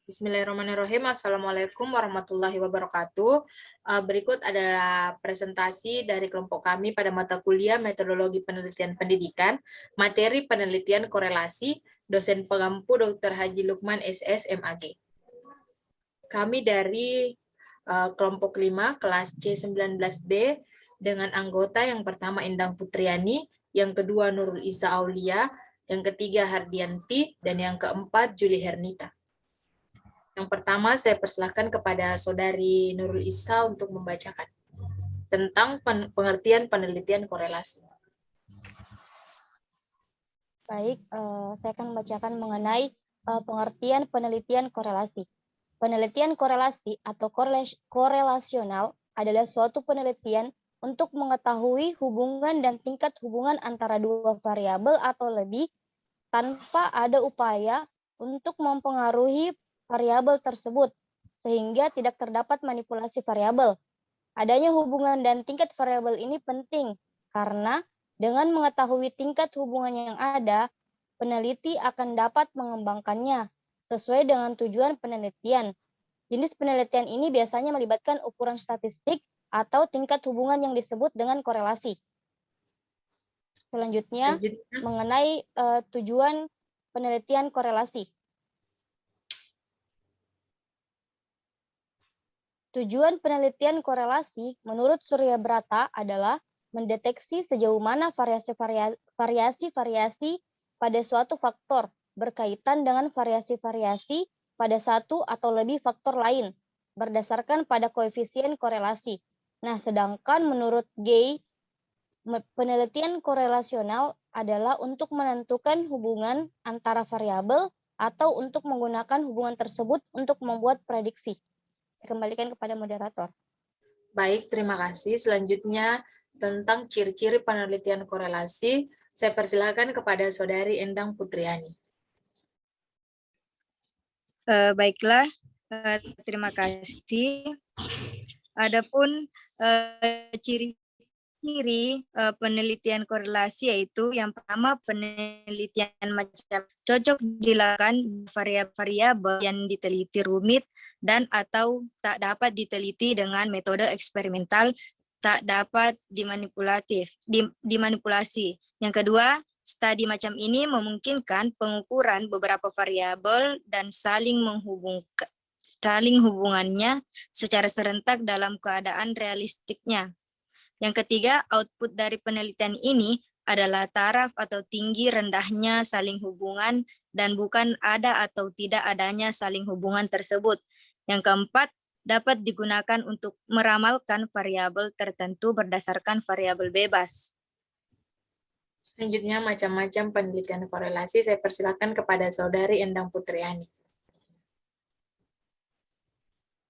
Bismillahirrahmanirrahim. Assalamualaikum warahmatullahi wabarakatuh. Berikut adalah presentasi dari kelompok kami pada mata kuliah Metodologi Penelitian Pendidikan, materi penelitian korelasi, dosen pengampu Dr. Haji Lukman SS MAG. Kami dari kelompok 5, kelas C19B, dengan anggota yang pertama Endang Putriani, yang kedua Nurul Isa Aulia, yang ketiga Hardianti, dan yang keempat Juli Hernita. Yang pertama, saya persilahkan kepada Saudari Nurul Isa untuk membacakan tentang pengertian penelitian korelasi. Baik, saya akan membacakan mengenai pengertian penelitian korelasi. Penelitian korelasi atau korelasional adalah suatu penelitian untuk mengetahui hubungan dan tingkat hubungan antara dua variabel atau lebih tanpa ada upaya untuk mempengaruhi variabel tersebut, sehingga tidak terdapat manipulasi variabel. Adanya hubungan dan tingkat variabel ini penting, karena dengan mengetahui tingkat hubungan yang ada, peneliti akan dapat mengembangkannya sesuai dengan tujuan penelitian. Jenis penelitian ini biasanya melibatkan ukuran statistik atau tingkat hubungan yang disebut dengan korelasi. Selanjutnya, mengenai tujuan penelitian korelasi. Tujuan penelitian korelasi menurut Surya Brata adalah mendeteksi sejauh mana variasi-variasi pada suatu faktor berkaitan dengan variasi-variasi pada satu atau lebih faktor lain berdasarkan pada koefisien korelasi. Nah, sedangkan menurut Gay, penelitian korelasional adalah untuk menentukan hubungan antara variabel atau untuk menggunakan hubungan tersebut untuk membuat prediksi. Saya kembalikan kepada moderator. Baik, terima kasih. Selanjutnya tentang ciri-ciri penelitian korelasi, saya persilakan kepada Saudari Endang Putriani. Baiklah, terima kasih. Adapun ciri-ciri penelitian korelasi yaitu yang pertama penelitian macam cocok dilakukan variabel yang diteliti rumit dan atau tak dapat diteliti dengan metode eksperimental, tak dapat dimanipulasi. Yang kedua, studi macam ini memungkinkan pengukuran beberapa variabel dan saling hubungannya secara serentak dalam keadaan realistiknya. Yang ketiga, output dari penelitian ini adalah taraf atau tinggi rendahnya saling hubungan dan bukan ada atau tidak adanya saling hubungan tersebut. Yang keempat, dapat digunakan untuk meramalkan variabel tertentu berdasarkan variabel bebas. Selanjutnya, macam-macam penelitian korelasi, saya persilakan kepada Saudari Endang Putriani.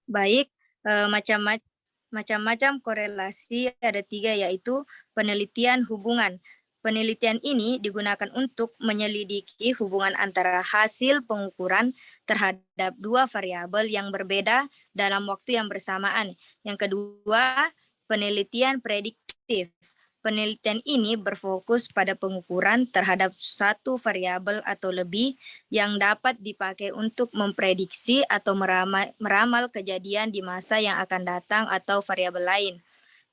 Baik, macam-macam korelasi ada 3, yaitu penelitian hubungan. Penelitian ini digunakan untuk menyelidiki hubungan antara hasil pengukuran terhadap dua variabel yang berbeda dalam waktu yang bersamaan. Yang kedua, penelitian prediktif. Penelitian ini berfokus pada pengukuran terhadap satu variabel atau lebih yang dapat dipakai untuk memprediksi atau meramal kejadian di masa yang akan datang atau variabel lain.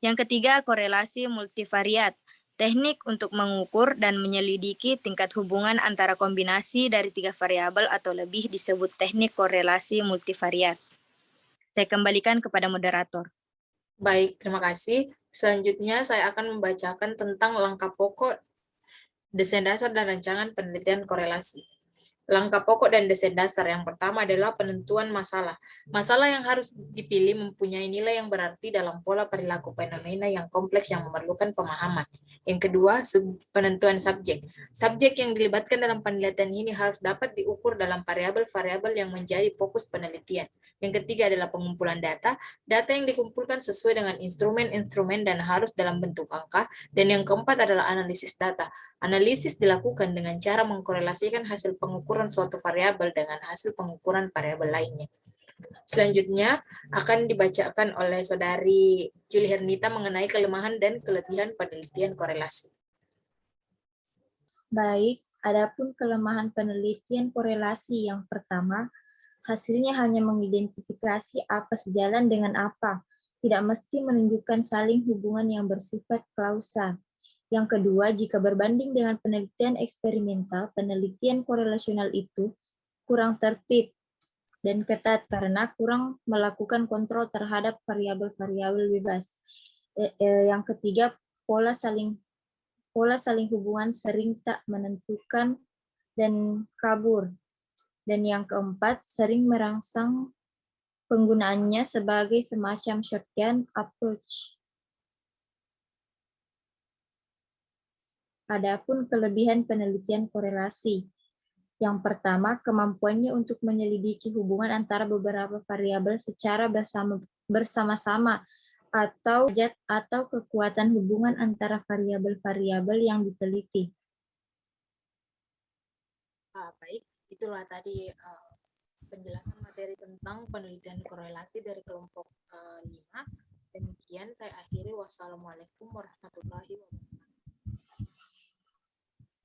Yang ketiga, korelasi multivariat. Teknik untuk mengukur dan menyelidiki tingkat hubungan antara kombinasi dari 3 variabel atau lebih disebut teknik korelasi multivariat. Saya kembalikan kepada moderator. Baik, terima kasih. Selanjutnya saya akan membacakan tentang langkah pokok, desain dasar dan rancangan penelitian korelasi. Langkah pokok dan desain dasar yang pertama adalah penentuan masalah. Masalah yang harus dipilih mempunyai nilai yang berarti dalam pola perilaku fenomena yang kompleks yang memerlukan pemahaman. Yang kedua, penentuan subjek. Subjek yang dilibatkan dalam penelitian ini harus dapat diukur dalam variabel-variabel yang menjadi fokus penelitian. Yang ketiga adalah pengumpulan data. Data yang dikumpulkan sesuai dengan instrumen-instrumen dan harus dalam bentuk angka. Dan yang keempat adalah analisis data. Analisis dilakukan dengan cara mengkorelasikan hasil pengukuran suatu variabel dengan hasil pengukuran variabel lainnya. Selanjutnya akan dibacakan oleh Saudari Juli Hernita mengenai kelemahan dan kelebihan penelitian korelasi. Baik, adapun kelemahan penelitian korelasi yang pertama, Hasilnya hanya mengidentifikasi apa sejalan dengan apa, tidak mesti menunjukkan saling hubungan yang bersifat kausal. Yang kedua, jika berbanding dengan penelitian eksperimental, penelitian korelasional itu kurang tertib dan ketat karena kurang melakukan kontrol terhadap variabel-variabel bebas. Yang ketiga, pola saling hubungan sering tak menentukan dan kabur. Dan yang keempat, sering merangsang penggunaannya sebagai semacam shotgun approach. Adapun kelebihan penelitian korelasi. Yang pertama, kemampuannya untuk menyelidiki hubungan antara beberapa variabel secara bersama-sama atau kekuatan hubungan antara variabel-variabel yang diteliti. Baik, itulah tadi penjelasan materi tentang penelitian korelasi dari kelompok 5. Demikian saya akhiri. Wassalamualaikum warahmatullahi wabarakatuh.